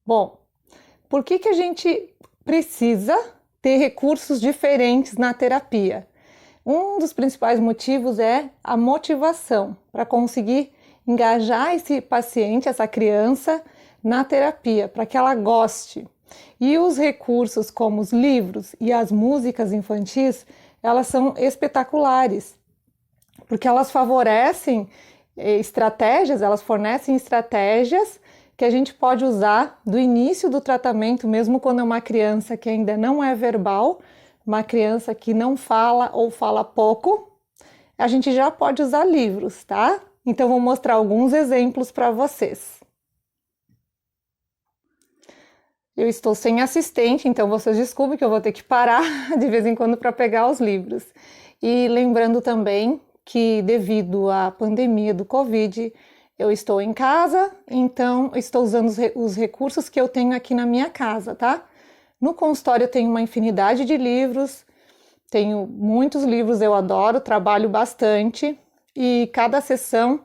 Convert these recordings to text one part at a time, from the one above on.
Bom, por que a gente precisa ter recursos diferentes na terapia? Um dos principais motivos é a motivação para conseguir engajar esse paciente, essa criança, na terapia, para que ela goste. E os recursos como os livros e as músicas infantis, elas são espetaculares, porque elas favorecem elas fornecem estratégias que a gente pode usar do início do tratamento, mesmo quando é uma criança que ainda não é verbal, uma criança que não fala ou fala pouco, a gente já pode usar livros, tá? Então, vou mostrar alguns exemplos para vocês. Eu estou sem assistente, então vocês desculpem que eu vou ter que parar de vez em quando para pegar os livros. E lembrando também que devido à pandemia do Covid, eu estou em casa, então estou usando os recursos que eu tenho aqui na minha casa, tá? No consultório eu tenho uma infinidade de livros, tenho muitos livros, eu adoro, trabalho bastante e cada sessão,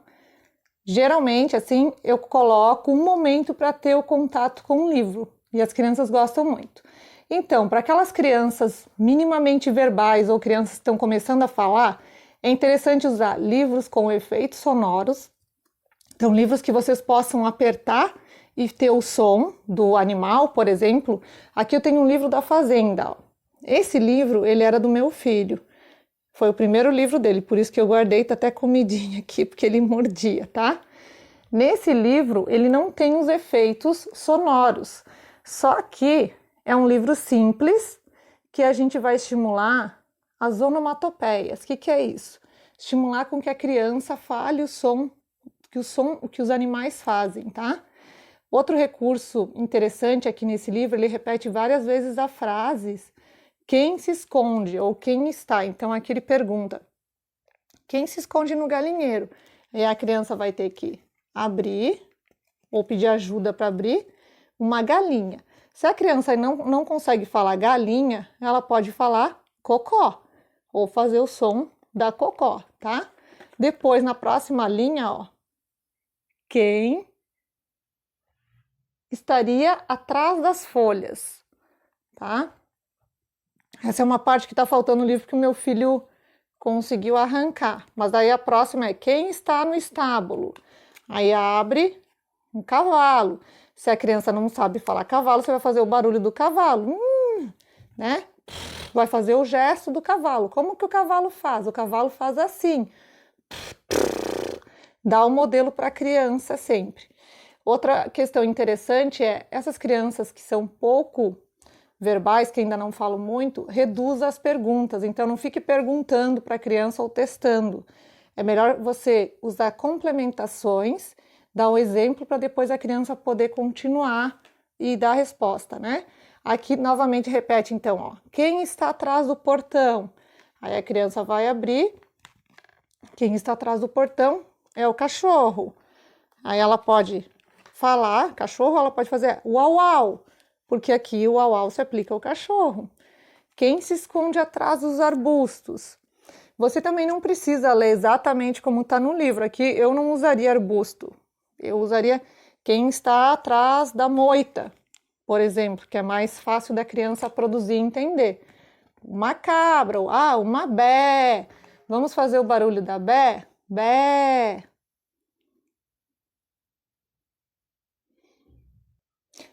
geralmente assim, eu coloco um momento para ter o contato com o livro e as crianças gostam muito. Então, para aquelas crianças minimamente verbais ou crianças que estão começando a falar, é interessante usar livros com efeitos sonoros. Então, livros que vocês possam apertar e ter o som do animal, por exemplo. Aqui eu tenho um livro da Fazenda. Ó. Esse livro, ele era do meu filho. Foi o primeiro livro dele, por isso que eu guardei, tá até comidinha aqui, porque ele mordia, tá? Nesse livro, ele não tem os efeitos sonoros. Só que é um livro simples que a gente vai estimular as onomatopeias. O que é isso? Estimular com que a criança fale o som que os animais fazem, tá? Outro recurso interessante aqui nesse livro, ele repete várias vezes a frase quem se esconde ou quem está. Então aqui ele pergunta, quem se esconde no galinheiro? E a criança vai ter que abrir ou pedir ajuda para abrir uma galinha. Se a criança não consegue falar galinha, ela pode falar cocó ou fazer o som da cocó, tá? Depois, na próxima linha, ó, quem estaria atrás das folhas, tá? Essa é uma parte que está faltando no livro que o meu filho conseguiu arrancar. Mas daí a próxima é quem está no estábulo. Aí abre um cavalo. Se a criança não sabe falar cavalo, você vai fazer o barulho do cavalo, né? Vai fazer o gesto do cavalo. Como que o cavalo faz? O cavalo faz assim. Dá o modelo para a criança sempre. Outra questão interessante é essas crianças que são pouco verbais, que ainda não falam muito, reduz as perguntas. Então, não fique perguntando para a criança ou testando. É melhor você usar complementações, dar um exemplo para depois a criança poder continuar e dar a resposta, né? Aqui, novamente, repete, então, ó. Quem está atrás do portão? Aí a criança vai abrir. Quem está atrás do portão é o cachorro. Aí ela pode falar, cachorro, ela pode fazer uau, uau, porque aqui o uau, uau se aplica ao cachorro. Quem se esconde atrás dos arbustos? Você também não precisa ler exatamente como está no livro. Aqui eu não usaria arbusto. Eu usaria quem está atrás da moita, por exemplo, que é mais fácil da criança produzir e entender. Uma cabra, uma bé. Vamos fazer o barulho da bé? Bé.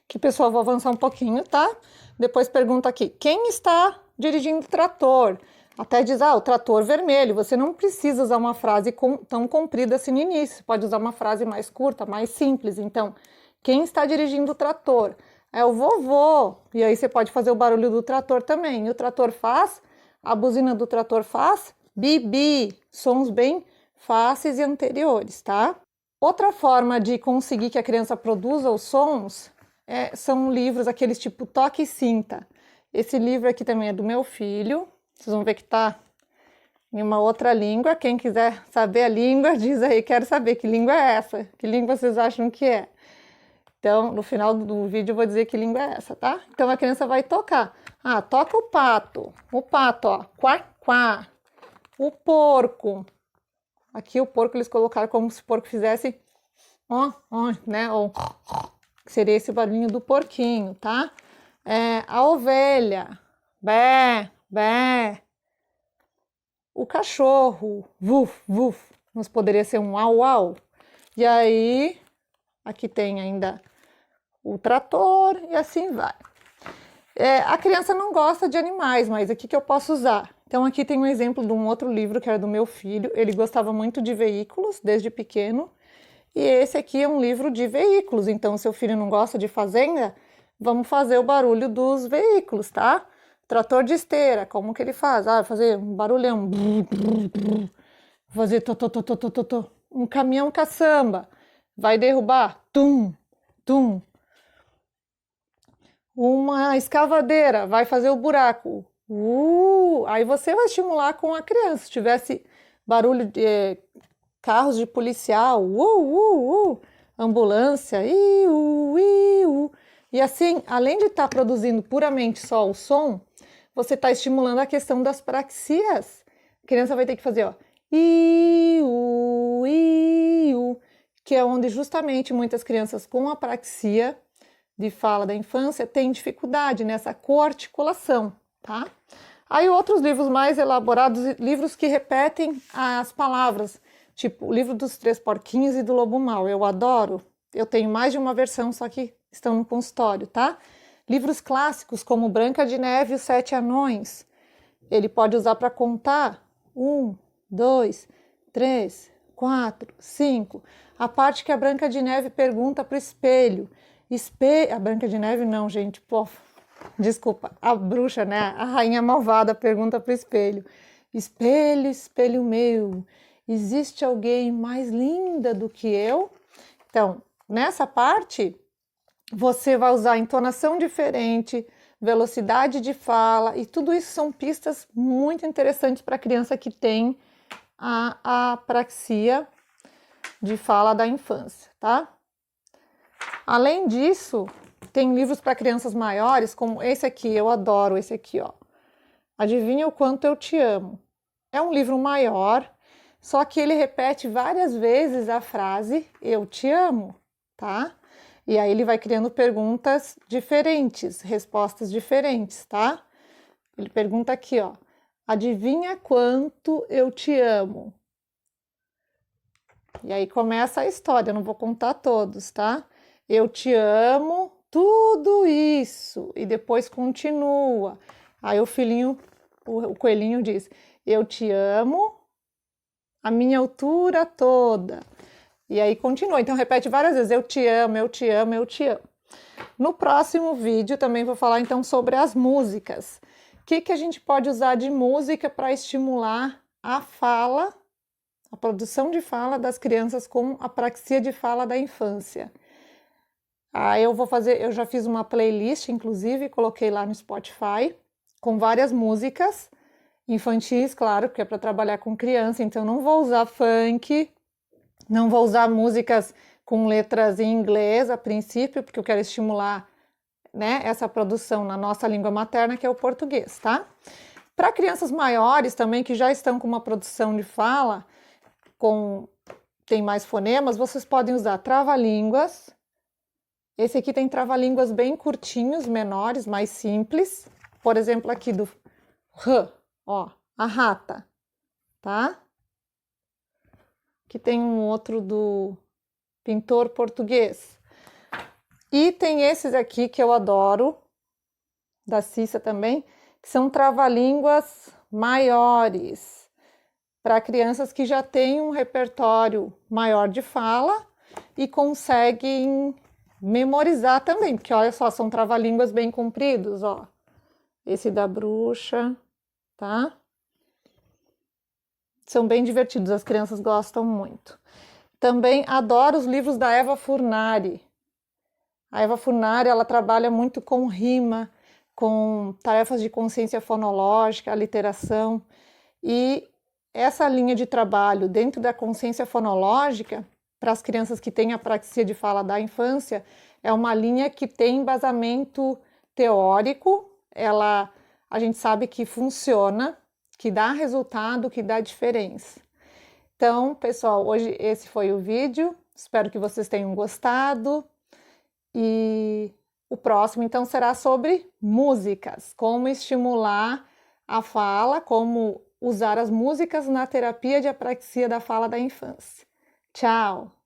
Aqui, pessoal, vou avançar um pouquinho, tá? Depois pergunta aqui, quem está dirigindo o trator? Até diz, o trator vermelho. Você não precisa usar uma frase tão comprida assim no início. Você pode usar uma frase mais curta, mais simples. Então, quem está dirigindo o trator? É o vovô. E aí você pode fazer o barulho do trator também. E o trator faz, a buzina do trator faz, bibi. Sons bem fáceis e anteriores, tá? Outra forma de conseguir que a criança produza os sons são livros, aqueles tipo Toque e Sinta. Esse livro aqui também é do meu filho. Vocês vão ver que está em uma outra língua. Quem quiser saber a língua, diz aí, quero saber que língua é essa? Que língua vocês acham que é? Então, no final do vídeo eu vou dizer que língua é essa, tá? Então, a criança vai tocar. Toca o pato. O pato, ó. Quá, quá. O porco. Aqui o porco eles colocaram como se o porco fizesse... né? Ou... que seria esse barulhinho do porquinho, tá? A ovelha, bé, bé. O cachorro, vuf, vuf, mas poderia ser um au, au. E aí, aqui tem ainda o trator e assim vai. A criança não gosta de animais, mas aqui que eu posso usar. Então aqui tem um exemplo de um outro livro que era do meu filho. Ele gostava muito de veículos desde pequeno. E esse aqui é um livro de veículos. Então, seu filho não gosta de fazenda, vamos fazer o barulho dos veículos, tá? Trator de esteira, como que ele faz? Vai fazer um barulhão. Fazer to. Um caminhão caçamba. Vai derrubar. Tum, tum. Uma escavadeira, vai fazer o buraco. Aí você vai estimular com a criança. Se tivesse barulho de carros de policial, ambulância, e assim, além de estar produzindo puramente só o som, você está estimulando a questão das praxias. A criança vai ter que fazer, ó, que é onde justamente muitas crianças com apraxia de fala da infância têm dificuldade nessa coarticulação, tá? Aí outros livros mais elaborados, livros que repetem as palavras, tipo o livro dos Três Porquinhos e do Lobo Mau, eu adoro. Eu tenho mais de uma versão, só que estão no consultório, tá? Livros clássicos como Branca de Neve e os Sete Anões, ele pode usar para contar 1, 2, 3, 4, 5. A parte que a Branca de Neve pergunta para o espelho. A Branca de Neve não, gente, pô, desculpa, a bruxa, né, a rainha malvada pergunta para o espelho. Espelho, espelho meu, existe alguém mais linda do que eu? Então, nessa parte, você vai usar entonação diferente, velocidade de fala, e tudo isso são pistas muito interessantes para a criança que tem a apraxia de fala da infância, tá? Além disso, tem livros para crianças maiores, como esse aqui, eu adoro esse aqui, ó. Adivinha o quanto eu te amo. É um livro maior, só que ele repete várias vezes a frase eu te amo, tá? E aí ele vai criando perguntas diferentes, respostas diferentes, tá? Ele pergunta aqui, ó. Adivinha quanto eu te amo? E aí começa a história, eu não vou contar todos, tá? Eu te amo, tudo isso. E depois continua. Aí o filhinho, o coelhinho diz, eu te amo a minha altura toda. E aí continua, então repete várias vezes, eu te amo, eu te amo, eu te amo. No próximo vídeo também vou falar então sobre as músicas. O que a gente pode usar de música para estimular a fala, a produção de fala das crianças com apraxia de fala da infância. Aí eu já fiz uma playlist, inclusive, coloquei lá no Spotify, com várias músicas infantis, claro, porque é para trabalhar com criança, então não vou usar funk, não vou usar músicas com letras em inglês a princípio, porque eu quero estimular, né, essa produção na nossa língua materna, que é o português, tá? Para crianças maiores também, que já estão com uma produção de fala, tem mais fonemas, vocês podem usar trava-línguas. Esse aqui tem trava-línguas bem curtinhos, menores, mais simples. Por exemplo, aqui do R, ó, a rata, tá? Aqui tem um outro do pintor português. E tem esses aqui que eu adoro, da Cissa também, que são trava-línguas maiores, para crianças que já têm um repertório maior de fala e conseguem memorizar também, porque olha só, são trava-línguas bem compridos, ó. Esse da bruxa, tá? São bem divertidos, as crianças gostam muito. Também adoro os livros da Eva Furnari. A Eva Furnari, ela trabalha muito com rima, com tarefas de consciência fonológica, aliteração, e essa linha de trabalho dentro da consciência fonológica, para as crianças que têm apraxia de fala da infância, é uma linha que tem embasamento teórico, a gente sabe que funciona, que dá resultado, que dá diferença. Então, pessoal, hoje esse foi o vídeo, espero que vocês tenham gostado. E o próximo, então, será sobre músicas, como estimular a fala, como usar as músicas na terapia de apraxia da fala da infância. Tchau!